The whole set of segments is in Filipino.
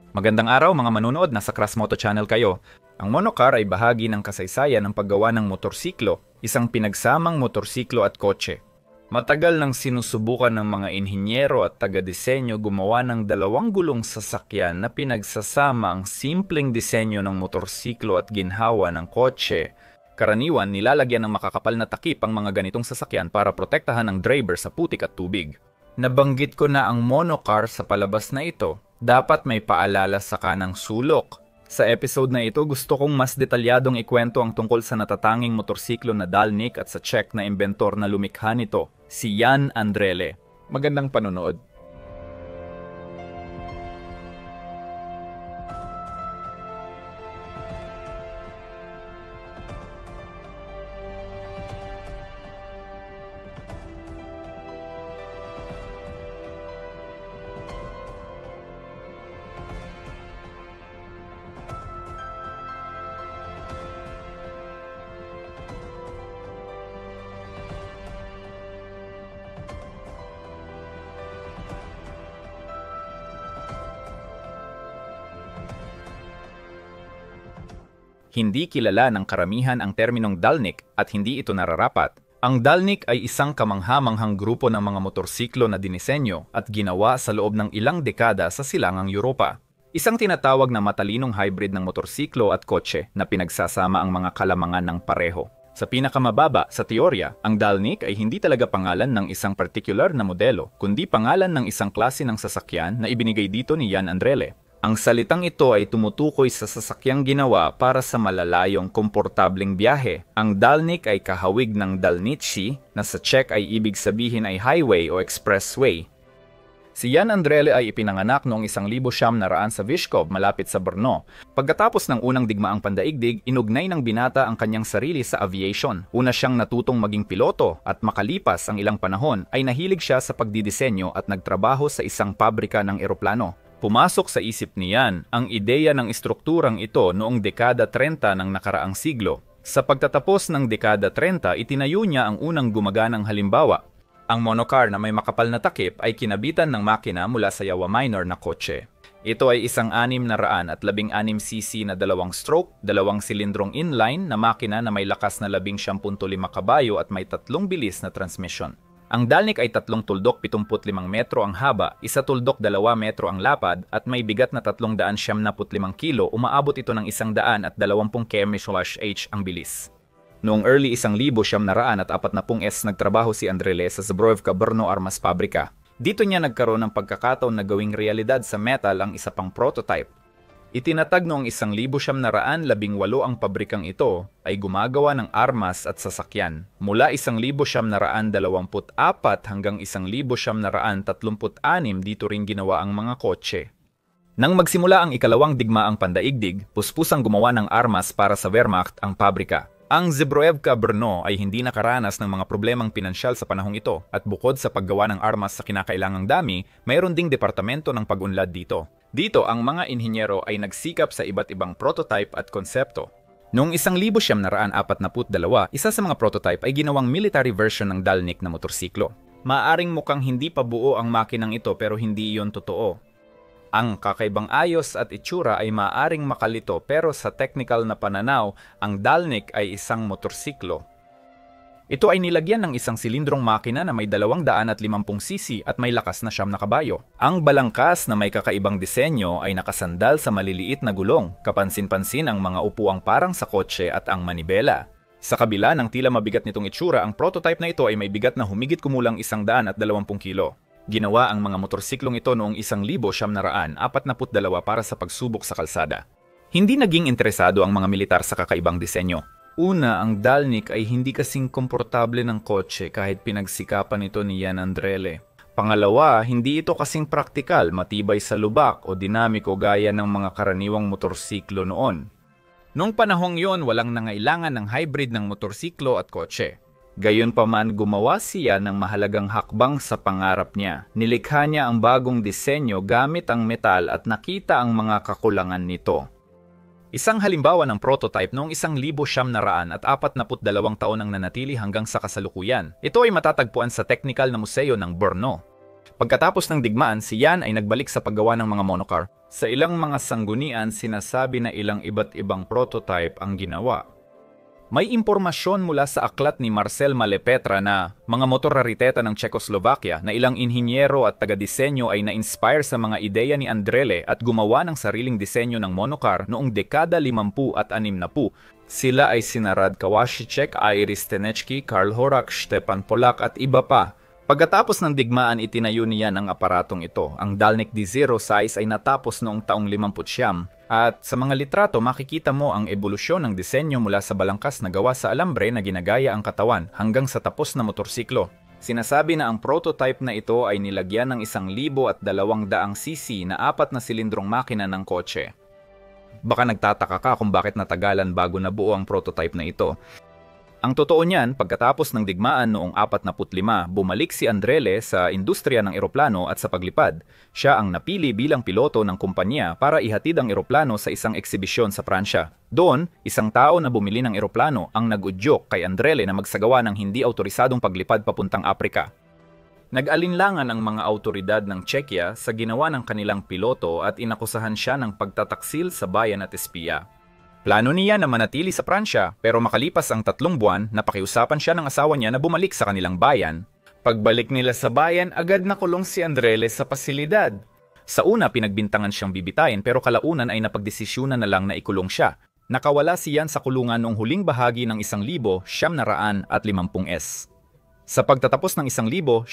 Magandang araw mga manunood, nasa Crash Moto Channel kayo. Ang monocar ay bahagi ng kasaysayan ng paggawa ng motorsiklo, isang pinagsamang motorsiklo at kotse. Matagal nang sinusubukan ng mga inhinyero at taga-disenyo gumawa ng dalawang gulong sasakyan na pinagsasama ang simpleng disenyo ng motorsiklo at ginhawa ng kotse. Karaniwan, nilalagyan ng makakapal na takip ang mga ganitong sasakyan para protektahan ang driver sa putik at tubig. Nabanggit ko na ang monocar sa palabas na ito. Dapat may paalala sa kanang sulok. Sa episode na ito, gusto kong mas detalyadong ikwento ang tungkol sa natatanging motorsiklo na Dalnik at sa Czech na inventor na lumikha nito, si Jan Andrele. Magandang panonood. Hindi kilala ng karamihan ang terminong Dalnik at hindi ito nararapat. Ang Dalnik ay isang kamangha-manghang grupo ng mga motorsiklo na dinisenyo at ginawa sa loob ng ilang dekada sa silangang Europa. Isang tinatawag na matalinong hybrid ng motorsiklo at kotse na pinagsasama ang mga kalamangan ng pareho. Sa pinakamababa, sa teorya, ang Dalnik ay hindi talaga pangalan ng isang particular na modelo, kundi pangalan ng isang klase ng sasakyan na ibinigay dito ni Jan Andrele. Ang salitang ito ay tumutukoy sa sasakyang ginawa para sa malalayong komportableng biyahe. Ang Dalnik ay kahawig ng Dalnici na sa Czech ay ibig sabihin ay highway o expressway. Si Jan Andrele ay ipinanganak noong 1900 sa Vyshkov malapit sa Brno. Pagkatapos ng unang digmaang pandaigdig, inugnay ng binata ang kanyang sarili sa aviation. Una siyang natutong maging piloto at makalipas ang ilang panahon ay nahilig siya sa pagdidisenyo at nagtrabaho sa isang pabrika ng eroplano. Pumasok sa isip niyan ang ideya ng istrukturang ito noong dekada 30 ng nakaraang siglo. Sa pagtatapos ng dekada 30, itinayo niya ang unang gumaganang halimbawa. Ang monocar na may makapal na takip ay kinabitan ng makina mula sa yawa minor na kotse. Ito ay isang 616cc na dalawang stroke, dalawang silindrong inline na makina na may lakas na 11.5 kabayo at may 3 bilis na transmission. Ang Dalnik ay 3 tuldok 75 metro ang haba, 1 tuldok 2 metro ang lapad at may bigat na 375 kilo, umaabot ito ng 120 km/h ang bilis. Noong early 1940 nagtrabaho si Andrele sa Zbrojovka Brno Armas Fabrika. Dito niya nagkaroon ng pagkakataon na gawing realidad sa metal ang isa pang prototype. Itinatag noong 1918 ang pabrikang ito ay gumagawa ng armas at sasakyan. Mula 1924 hanggang 1936 dito rin ginawa ang mga kotse. Nang magsimula ang ikalawang digmaang pandaigdig, puspusang gumawa ng armas para sa Wehrmacht ang pabrika. Ang Zbrojovka Brno ay hindi nakaranas ng mga problemang pinansyal sa panahong ito at bukod sa paggawa ng armas sa kinakailangang dami, mayroon ding departamento ng pag-unlad dito. Dito, ang mga inhinyero ay nagsikap sa iba't ibang prototype at konsepto. Noong 1942, isa sa mga prototype ay ginawang military version ng Dalnik na motorsiklo. Maaring mukhang hindi pa buo ang makinang ito pero hindi iyon totoo. Ang kakaibang ayos at itsura ay maaring makalito pero sa technical na pananaw, ang Dalnik ay isang motorsiklo. Ito ay nilagyan ng isang silindrong makina na may 250cc at may lakas na 9 na kabayo. Ang balangkas na may kakaibang disenyo ay nakasandal sa maliliit na gulong, kapansin-pansin ang mga upuang parang sa kotse at ang manibela. Sa kabila ng tila mabigat nitong itsura, ang prototype na ito ay may bigat na humigit kumulang 120 kilo. Ginawa ang mga motorsiklong ito noong 1942 para sa pagsubok sa kalsada. Hindi naging interesado ang mga militar sa kakaibang disenyo. Una, ang Dalnik ay hindi kasing komportable ng kotse kahit pinagsikapan ito ni Jan Andrele. Pangalawa, hindi ito kasing praktikal, matibay sa lubak o dinamiko gaya ng mga karaniwang motorsiklo noon. Noong panahong yon, walang nangailangan ng hybrid ng motorsiklo at kotse. Gayunpaman, gumawa siya ng mahalagang hakbang sa pangarap niya. Nilikha niya ang bagong disenyo gamit ang metal at nakita ang mga kakulangan nito. Isang halimbawa ng prototype noong 1942 taon ang nanatili hanggang sa kasalukuyan. Ito ay matatagpuan sa Technical na Museo ng Brno. Pagkatapos ng digmaan, si Yan ay nagbalik sa paggawa ng mga monocar. Sa ilang mga sanggunian, sinasabi na ilang iba't ibang prototype ang ginawa. May impormasyon mula sa aklat ni Marcel Malepetra na mga motor rariteta ng Czechoslovakia na ilang inhinyero at taga-disenyo ay na-inspire sa mga ideya ni Andrele at gumawa ng sariling disenyo ng monocar noong dekada 50 at 60. Sila ay sina Rad Kawasicek, Iris Tenechki, Karl Horak, Stepan Polak at iba pa. Pagkatapos ng digmaan, itinayo niya ang aparatong ito. Ang Dalnik D0 size ay natapos noong taong 59. At sa mga litrato, makikita mo ang ebolusyon ng disenyo mula sa balangkas na gawa sa alambre na ginagaya ang katawan hanggang sa tapos na motorsiklo. Sinasabi na ang prototype na ito ay nilagyan ng 1,200 cc na 4 na silindrong makina ng kotse. Baka nagtataka ka kung bakit natagalan bago nabuo ang prototype na ito. Ang totoo niyan, pagkatapos ng digmaan noong 45, bumalik si Andrele sa industriya ng eroplano at sa paglipad. Siya ang napili bilang piloto ng kumpanya para ihatid ang eroplano sa isang eksibisyon sa Pransya. Doon, isang tao na bumili ng eroplano ang nag-udyok kay Andrele na magsagawa ng hindi autorisadong paglipad papuntang Aprika. Nag-alinlangan ang mga autoridad ng Czechia sa ginawa ng kanilang piloto at inakusahan siya ng pagtataksil sa bayan at espiya. Plano niya na manatili sa Pransya pero makalipas ang 3 buwan, napakiusapan siya ng asawa niya na bumalik sa kanilang bayan. Pagbalik nila sa bayan, agad nakulong si Andrele sa pasilidad. Sa una, pinagbintangan siyang bibitayin pero kalaunan ay napagdesisyunan na lang na ikulong siya. Nakawala si Yan sa kulungan noong huling bahagi ng 1,950 S. Sa pagtatapos ng 1,960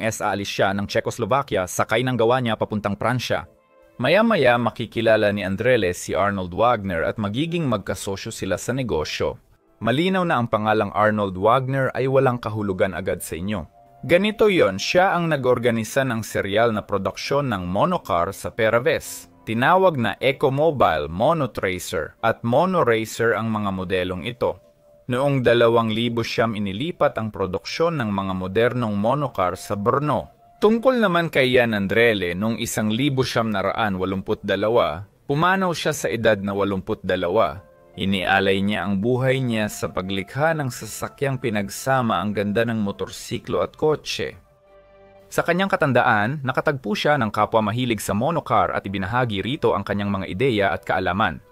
S, aalis siya ng Czechoslovakia sakay ng gawa niya papuntang Pransya. Maya-maya makikilala ni Andrele si Arnold Wagner at magiging magkasosyo sila sa negosyo. Malinaw na ang pangalang Arnold Wagner ay walang kahulugan agad sa inyo. Ganito yon, siya ang nag-organisa ng serial na produksyon ng monocar sa Peraves. Tinawag na Ecomobile, Monotracer at Monoracer ang mga modelong ito. Noong 2000 siyam inilipat ang produksyon ng mga modernong monocar sa Brno. Tungkol naman kay Yan Andrele, noong 1982, pumanaw siya sa edad na 82. Inialay niya ang buhay niya sa paglikha ng sasakyang pinagsama ang ganda ng motorsiklo at kotse. Sa kanyang katandaan, nakatagpo siya ng kapwa mahilig sa monocar at ibinahagi rito ang kanyang mga ideya at kaalaman.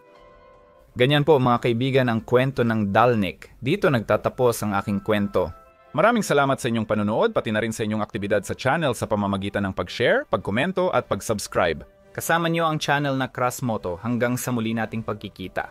Ganyan po mga kaibigan ang kwento ng Dalnik. Dito nagtatapos ang aking kwento. Maraming salamat sa inyong panonood, pati na rin sa inyong aktibidad sa channel sa pamamagitan ng pag-share, pag-komento at pag-subscribe. Kasama niyo ang channel na Krasmoto hanggang sa muli nating pagkikita.